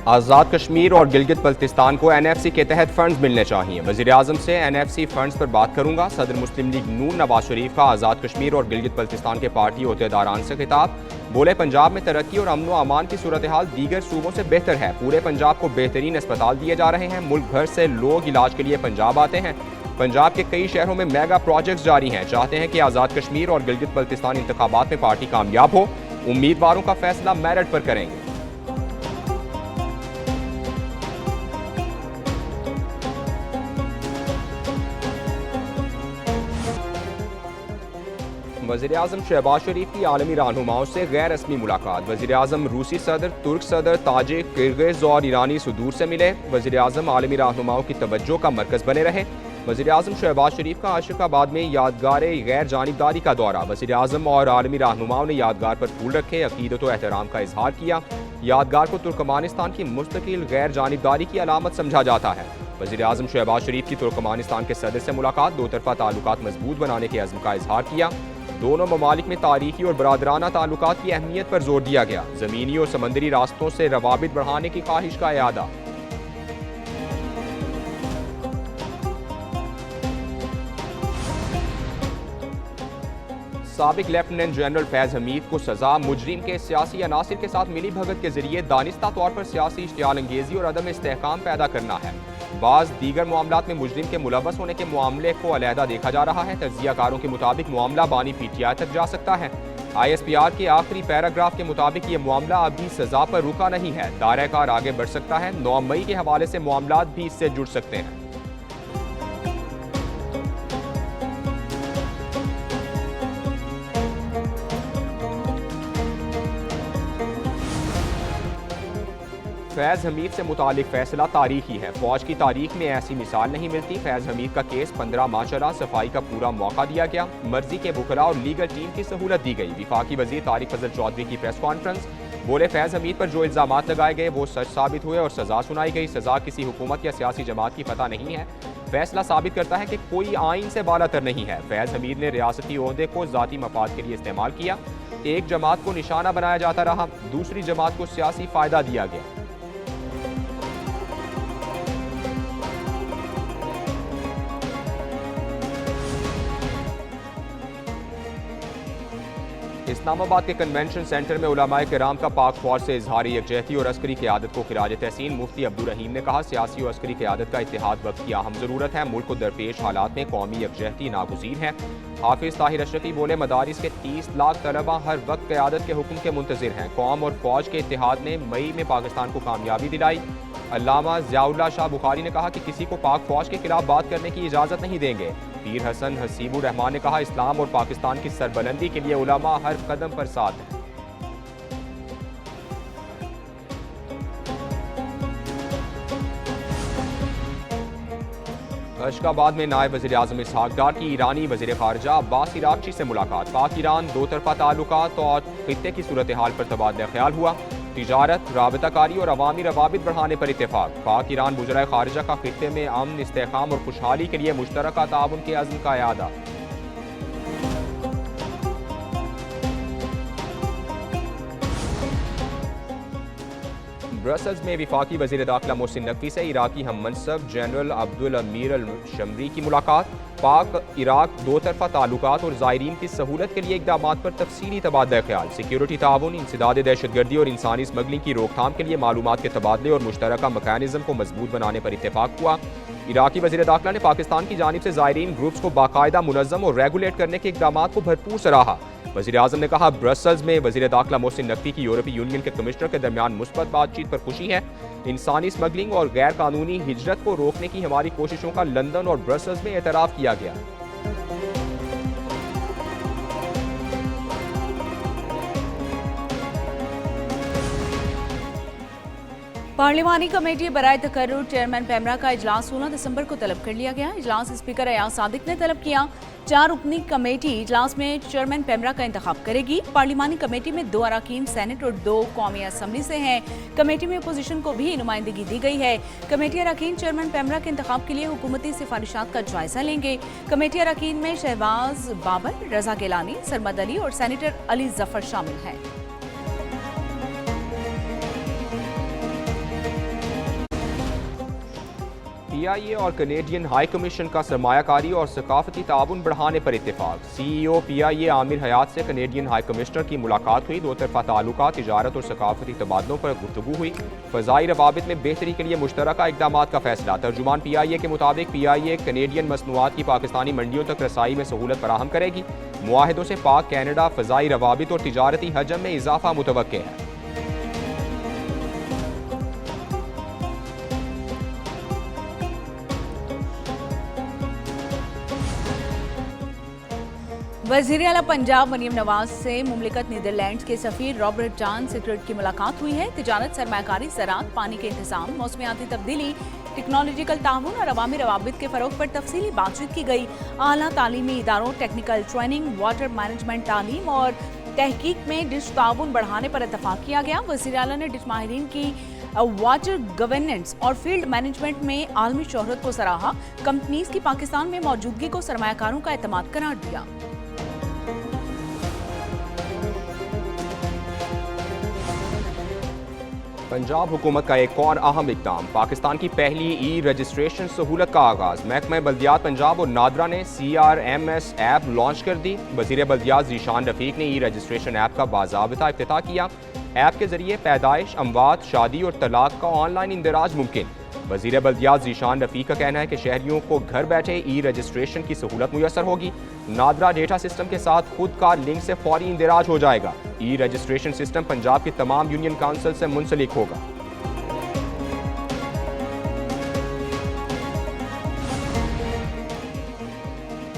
आज़ाद कश्मीर और गिलगित बल्तिस्तान को NFC के तहत फंड्स मिलने चाहिए। वज़ीर आज़म से NFC फंड्स पर बात करूंगा। सदर मुस्लिम लीग नून नवाज शरीफ का आज़ाद कश्मीर और गिलगित बल्तिस्तान के पार्टी अहदेदारान से खिताब। बोले, पंजाब में तरक्की और अमन व अमान की सूरत हाल दीगर सूबों से बेहतर है। पूरे पंजाब को बेहतरीन अस्पताल दिए जा रहे हैं। मुल्क भर से लोग इलाज के लिए पंजाब आते हैं। पंजाब के कई शहरों में मेगा प्रोजेक्ट्स जारी हैं। चाहते हैं कि आज़ाद कश्मीर और गिलगित बल्तिस्तान इंतखाबात में पार्टी कामयाब हो। उम्मीदवारों का फैसला मेरिट पर करेंगे। वज़ीर आज़म शहबाज शरीफ की आलमी रहनुमाओं से गैर रस्मी मुलाकात। वज़ीर आज़म रूसी सदर, तुर्क सदर, ताजिक, किर्गिज़ और ईरानी सदूर से मिले। वज़ीर आज़म आलमी रहनुमाओं की तवज्जो का मरकज़ बने रहे। वज़ीर आज़म शहबाज शरीफ का आशिकाबाद में यादगार गैर जानिबदारी का दौरा। वज़ीर आज़म और आलमी रहनुमाओं ने यादगार पर फूल रखे, अकीदत व एहतराम का इजहार किया। यादगार को तुर्कमानिस्तान की मुस्तकिल गैर जानिबदारी की अलामत समझा जाता है। वज़ीर आज़म शहबाज शरीफ की तुर्कमानिस्तान के सदर से मुलाकात। दो तरफा ताल्लुकात मजबूत बनाने के अज़्म का इजहार किया। दोनों ममालिक में तारीखी और बरादराना ताल्लुकात की अहमियत पर जोर दिया गया। ज़मीनी और समंदरी रास्तों से रवाबित बढ़ाने की ख्वाहिश का इरादा। साबिक लेफ्टिनेंट जनरल फैज हमीद को सजा। मुजरिम के सियासी अनासिर के साथ मिली भगत के जरिए दानिस्ता तौर पर सियासी इश्तियाल अंगेजी और अदम इस्तेहकाम पैदा करना है। बाज़ दीगर मामलात में मुजरिम के मुलव्वस होने के मामले को अलहदा देखा जा रहा है। तज्जियाकारों के मुताबिक मामला बानी PTI तक जा सकता है। ISPR के आखिरी पैराग्राफ के मुताबिक ये मामला अभी सजा पर रुका नहीं है। दायरा-ए-कार आगे बढ़ सकता है। 9 मई के हवाले से मामलात भी इससे जुड़ सकते हैं। फैज़ हमीद से मुतालिक फैसला तारीखी है। फौज की तारीख में ऐसी मिसाल नहीं मिलती। फैज़ हमीद का केस 15 माह चला। सफाई का पूरा मौका दिया गया। मर्जी के वुकला और लीगल टीम की सहूलत दी गई। विफाकी वजीर तारिक फजल चौधरी की प्रेस कॉन्फ्रेंस। बोले, फैज़ हमीद पर जो इल्जामात लगाए गए वो सच साबित हुए और सजा सुनाई गई। सजा किसी हुकूमत या सियासी जमात की फतह नहीं है। फैसला साबित करता है कि कोई आइन से बालातर नहीं है। फैज़ हमीद ने रियासती ओहदे को जाती मफाद के लिए इस्तेमाल किया। एक जमात को निशाना बनाया जाता रहा, दूसरी जमात को सियासी फायदा दिया गया। इस्लामाबाद के कन्वेंशन सेंटर में उलमाए किराम का पाक फौज से इजहार यकजहती और अस्करी क़यादत को खिराज तहसीन। मुफ्ती अब्दुल रहीम ने कहा, सियासी और अस्करी क़यादत का इत्तेहाद वक्त की अहम ज़रूरत है। मुल्क को दरपेश हालात में कौमी यकजहती नागुज़ीर है। हाफिज़ ताहिर अशरफी बोले, मदारिस के 30 लाख तलबा हर वक्त क़यादत के हुक्म के मुंतज़िर हैं। कौम और फौज के इत्तेहाद ने मई में पाकिस्तान को कामयाबी दिलाई। अल्लामा ज़ियाउल्लाह शाह बुखारी ने कहा कि किसी को पाक फौज के खिलाफ बात करने की इजाज़त नहीं देंगे। पीर हसन हसीबुर रहमान ने कहा, इस्लाम और पाकिस्तान की सरबलंदी के लिए उलमा हर कदम पर साथ हैं। अशकाबाद में नायब वज़ीर आज़म इसहाक डार की ईरानी वज़ीर ख़ारजा अब्बास इराक़ची से मुलाकात। पाक ईरान दो तरफा ताल्लुकात और खित्ते की सूरत हाल पर तबादला ख्याल हुआ। तिजारत, राबताकारी और अवामी रवाबित बढ़ाने पर इत्तेफाक। पाक ईरान वज़ीर ख़ारजा का खित्ते में अमन, इस्तेहकाम और खुशहाली के लिए मुश्तरका ताउन के अज़्म का इरादा। ब्रसल्स में विफाकी वज़ीर दाखिला मोहसिन नकवी से इराकी हम मनसब जनरल अब्दुल अमीर अल शमरी की मुलाकात। पाक इराक दो तरफा ताल्लुकात और ज़ायरीन की सहूलत के लिए इक़दामात पर तफसीली तबादला ख्याल। सिक्योरिटी ताउन, इंसदाद दहशतगर्दी और इंसानी स्मगलिंग की रोकथाम के लिए मालूमात के तबादले और मुश्तरका मैकेनिज़्म को मजबूत बनाने पर इत्तेफाक हुआ। इराकी वज़ीर दाखिला ने पाकिस्तान की जानिब से ज़ायरीन ग्रुप्स को बाकायदा मुनज़्ज़म और रेगुलेट करने के इक़दामात को भरपूर सराहा। वज़ीर आज़म ने कहा, ब्रसल्स में वज़ीर दाखिला मोहसिन नकवी की यूरोपीय यूनियन के कमिश्नर के दरमियान मुस्बत बातचीत पर खुशी है। इंसानी स्मगलिंग और गैर कानूनी हिजरत को रोकने की हमारी कोशिशों का लंदन और ब्रसल्स में एतराफ़ किया गया। पार्लिमानी कमेटी बराए तकर्रुर चेयरमैन पैमरा का इजलास 16 दिसंबर को तलब कर लिया गया। इजलास स्पीकर अयाज सादिक ने तलब किया। 4 रुकनी कमेटी इजलास में चेयरमैन पैमरा का इंतखाब करेगी। पार्लिमानी कमेटी में 2 अरकान सेनेट और 2 कौमी असम्बली से हैं। कमेटी में अपोजिशन को भी नुमाइंदगी दी गई है। कमेटी अरकान चेयरमैन पैमरा के इंतखाब के लिए हुकूमती सिफारिशात का जायजा लेंगे। कमेटी अरकान में शहबाज बाबर, रजा गिलानी, सरमद अली और सेनेटर अली जफर शामिल हैं। PIA और कनेडियन हाई कमीशन का सरमायाकारी और सकाफती ताउन बढ़ाने पर इत्तेफाक। CEO PIA आमिर हयात से कनेडियन हाई कमिश्नर की मुलाकात हुई। दो तरफा ताल्लुकात, तिजारत और सकाफती तबादलों पर गुफ्तगू हुई। फ़ज़ाई रवाबित में बेहतरी के लिए मुश्तरका इक़दाम का फैसला। तर्जुमान PIA के मुताबिक PIA कनेडियन मसनूआत की पाकिस्तानी मंडियों तक रसाई में सहूलत फराहम करेगी। मुआहिदों से पाक कैनेडा फ़ज़ाई रवाबित और तिजारती हजम में इजाफा मुतवक्के है। वज़ीर आला पंजाब मरियम नवाज से मुमलिकत नीदरलैंड्स के सफ़ीर रॉबर्ट जॉन सिक्रेट की मुलाकात हुई है। तिजारत, सरमायाकारी, ज़राअत, पानी के इंतज़ाम, मौसमियाती तब्दीली, टेक्नोलॉजिकल ताउन और अवामी रवाबित के फ़रोग़ पर तफसीली बातचीत की गई। आला तालीमी इदारों, टेक्निकल ट्रेनिंग, वाटर मैनेजमेंट तालीम और तहकीक में डिश ताउन बढ़ाने पर इत्तफाक किया गया। वज़ीर आला ने डिश माहिरीन की वाटर गवर्नेंस और फील्ड मैनेजमेंट में आलमी शोहरत को सराहा। कंपनीज की पाकिस्तान में मौजूदगी को सरमायाकारों का एतमाद करार दिया। पंजाब हुकूमत का एक और अहम इक़दाम, पाकिस्तान की पहली रजिस्ट्रेशन सहूलत का आगाज़। महकमा बल्दियात पंजाब और नादरा ने CRMS ऐप लॉन्च कर दी। वज़ीर बल्दियात ज़ीशान रफ़ीक ने रजिस्ट्रेशन ऐप का बाज़ाबिता इफ्तिताह किया। ऐप के जरिए पैदाइश, अमवात, शादी और तलाक का ऑनलाइन इंदराज मुमकिन। वज़ीर बल्दियात ज़ीशान रफ़ीक का कहना है कि शहरियों को घर बैठे रजिस्ट्रेशन की सहूलत मुयसर होगी। नादरा डेटा सिस्टम के साथ खुद का लिंक से फौरी इंदराज हो जाएगा। रजिस्ट्रेशन सिस्टम पंजाब की तमाम यूनियन काउंसिल से मुंसलिक होगा।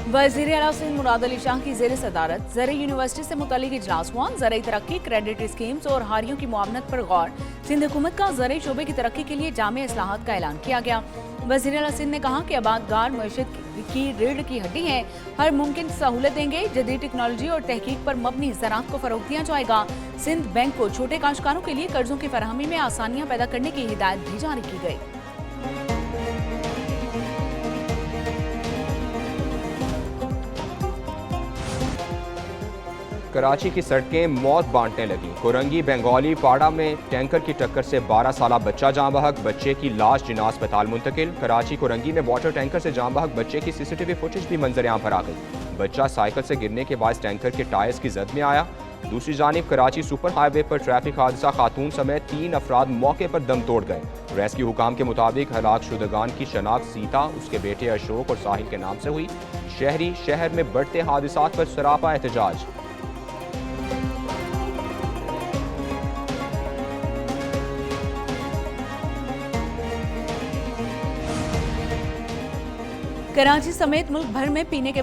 वज़ीर आला सिंध मुराद अली शाह की ज़ेर सदारत ज़रई यूनिवर्सिटी से मुतालिक इजलास हुआ। ज़रई तरक्की, क्रेडिट स्कीम्स और हारियों की मुआवनत पर गौर। सिंध हुकूमत का ज़रई शोबे की तरक्की के लिए जामे इस्लाहात का ऐलान किया गया। वज़ीर आला सिंध ने कहा कि आबादगार मईशत की रीढ़ की हड्डी है, हर मुमकिन सहूलत देंगे। जदीद टेक्नोलॉजी और तहकीक पर मबनी ज़राअत को फ़रोग़ दिया जाएगा। सिंध बैंक को छोटे काश्तकारों के लिए कर्जों की फराहमी में आसानियाँ पैदा करने की हिदायत भी जारी की गई। कराची की सड़कें मौत बांटने लगी। कोरंगी बंगाली पाड़ा में टैंकर की टक्कर से 12 साला बच्चा जाँ बहक, बच्चे की लाश जिना अस्पताल मुंतकिल। कराची कोरंगी में वाटर टैंकर से जाँ बहक बच्चे की CCTV फुटेज भी मंजर आम पर आ गई। बच्चा साइकिल से गिरने के बाद टैंकर के टायर्स की जद में आया। दूसरी जानिब कराची सुपर हाईवे पर ट्रैफिक हादसा, खातून समेत 3 अफराद मौके पर दम तोड़ गए। रेस्क्यू हुकाम के मुताबिक हलाक शुदगान की शनाख्त सीता, उसके बेटे अशोक और साहिल के नाम से हुई। शहरी शहर में बढ़ते हादसात पर सरापा एहतजाज। कराची समेत मुल्क भर में पीने के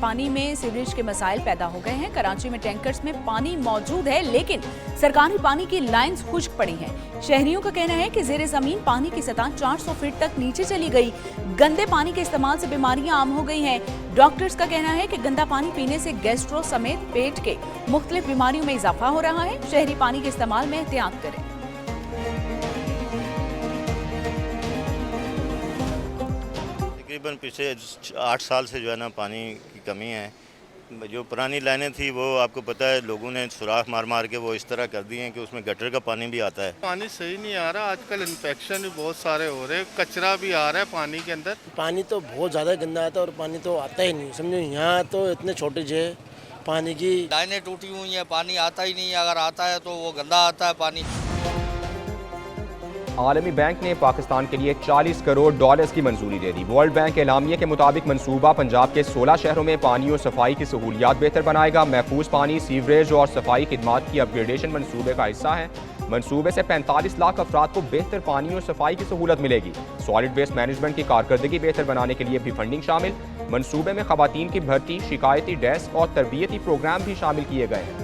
पानी में सीवरेज के मसाइल पैदा हो गए हैं। कराची में टैंकर्स में पानी मौजूद है, लेकिन सरकारी पानी की लाइंस खुश्क पड़ी हैं। शहरियों का कहना है कि ज़ेरे ज़मीन पानी की सतह 400 फीट तक नीचे चली गई। गंदे पानी के इस्तेमाल से बीमारियां आम हो गई हैं। डॉक्टर्स का कहना है कि गंदा पानी पीने से गैस्ट्रो समेत पेट के मुख्तलिफ बीमारियों में इजाफा हो रहा है। शहरी पानी के इस्तेमाल में एहतियात करें। तकरीबन पिछले 8 साल से जो है ना पानी की कमी है। जो पुरानी लाइनें थी वो आपको पता है लोगों ने सुराख मार मार के वो इस तरह कर दिए हैं कि उसमें गटर का पानी भी आता है। पानी सही नहीं आ रहा, आजकल इन्फेक्शन भी बहुत सारे हो रहे हैं, कचरा भी आ रहा है पानी के अंदर। पानी तो बहुत ज़्यादा गंदा आता है और पानी तो आता ही नहीं, समझो यहाँ तो इतने शॉर्टेज है पानी की। लाइनें टूटी हुई हैं, पानी आता ही नहीं है, अगर आता है तो वो गंदा आता है पानी। आलमी बैंक ने पाकिस्तान के लिए $40 करोड़ की मंजूरी दे दी। वर्ल्ड बैंक एलामिया के मुताबिक मंसूबा पंजाब के 16 शहरों में पानी और सफाई की सहूलियात बेहतर बनाएगा। महफूज पानी, सीवरेज और सफाई खिदमात की अपग्रेडेशन मंसूबे का हिस्सा है। मंसूबे से 45 लाख अफराद को बेहतर पानी और सफाई की सहूलत मिलेगी। सॉलिड वेस्ट मैनेजमेंट की कारकर्दगी बेहतर बनाने के लिए भी फंडिंग शामिल। मंसूबे में खवातीन की भर्ती, शिकायती डेस्क और तरबियती प्रोग्राम भी शामिल किए गए हैं।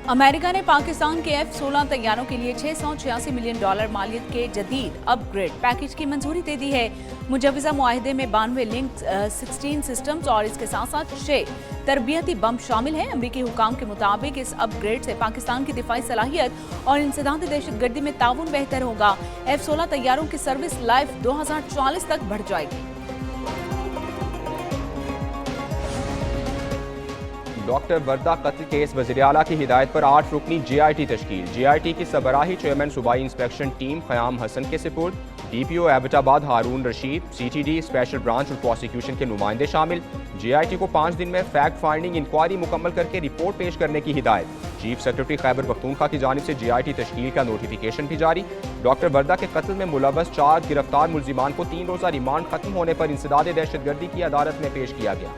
अमेरिका ने पाकिस्तान के F-16 तैयारों के लिए $686 मिलियन मालियत के जदीद अपग्रेड पैकेज की मंजूरी दे दी है। मुजवजा मुआहिदे में 92 लिंक्ड 16 सिस्टम्स और इसके साथ साथ 6 तरबियती बम शामिल हैं। अमरीकी हुकाम के मुताबिक इस अपग्रेड से पाकिस्तान की दिफाई सलाहियत और इंसदादी दहशतगर्दी में ताउन बेहतर होगा। F-16 तैयारों की सर्विस लाइफ 2040 तक बढ़ जाएगी। डॉक्टर वर्दा कत्ल केस वज़ीर आला की हिदायत पर 8 रुकनी JIT तश्कील। JIT की सबराही चेयरमैन सूबाई इंस्पेक्शन टीम क़याम हसन के सुपुर्द। DPO एबटाबाद हारून रशीद, CTD स्पेशल ब्रांच और प्रोसिक्यूशन के नुमाइंदे शामिल। JIT को 5 दिन में फैक्ट फाइंडिंग इंक्वायरी मुकम्मल करके रिपोर्ट पेश करने की हिदायत। चीफ सेक्रेटरी खैबर पख्तूनख्वा की जानिब से JIT तश्कील का नोटिफिकेशन भी जारी। डॉक्टर वर्दा के कत्ल में मुलव्वस 4 गिरफ्तार मुल्जिमान को 3 रोज़ा रिमांड खत्म होने पर इंसदाद दहशतगर्दी की अदालत में पेश किया गया।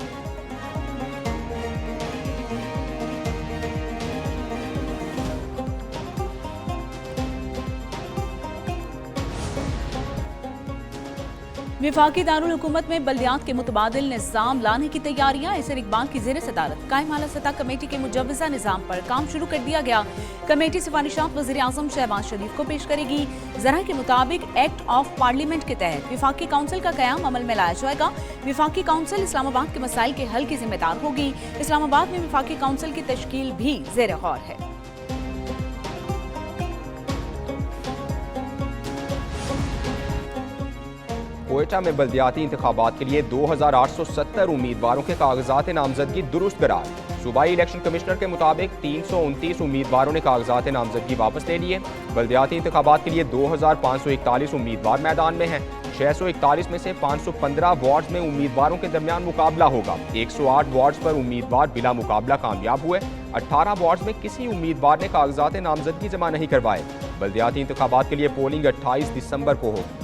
विफाकी दारुल हुकूमत में बल्दियात के मुतबादिल निज़ाम लाने की तैयारियां। ऐसर इकबाल की ज़ेर सदारत कायम आला सतह कमेटी के मुजव्वज़ा निज़ाम पर काम शुरू कर दिया गया। कमेटी सिफारिशात वज़ीर आज़म शहबाज शरीफ को पेश करेगी। ज़रा के मुताबिक एक्ट ऑफ पार्लियामेंट के तहत विफाकी काउंसिल का क़याम अमल में लाया जाएगा। विफाकी काउंसिल इस्लामाबाद के मसाइल के हल की जिम्मेदार होगी। इस्लामाबाद में विफाकी काउंसिल की तश्कील भी ज़ेर गौर है। कोयटा में बल्दियाती इंतखाबात के लिए 2870 उम्मीदवारों के कागजात नामजदगी दुरुस्त करार। सूबाई इलेक्शन कमिश्नर के मुताबिक 329 उम्मीदवारों ने कागजात नामजदगी वापस ले लिए। बल्दियाती इंतखाबात के लिए 2541 उम्मीदवार मैदान में हैं। 641 में से 515 वार्ड्स में उम्मीदवारों के दरमियान मुकाबला होगा। 108 वार्ड्स पर उम्मीदवार बिला मुकाबला कामयाब हुए। 18 वार्ड्स में किसी उम्मीदवार ने कागजात नामजदगी जमा नहीं करवाए। बल्दियाती इंतखाबात के लिए पोलिंग 28 दिसंबर को होगी।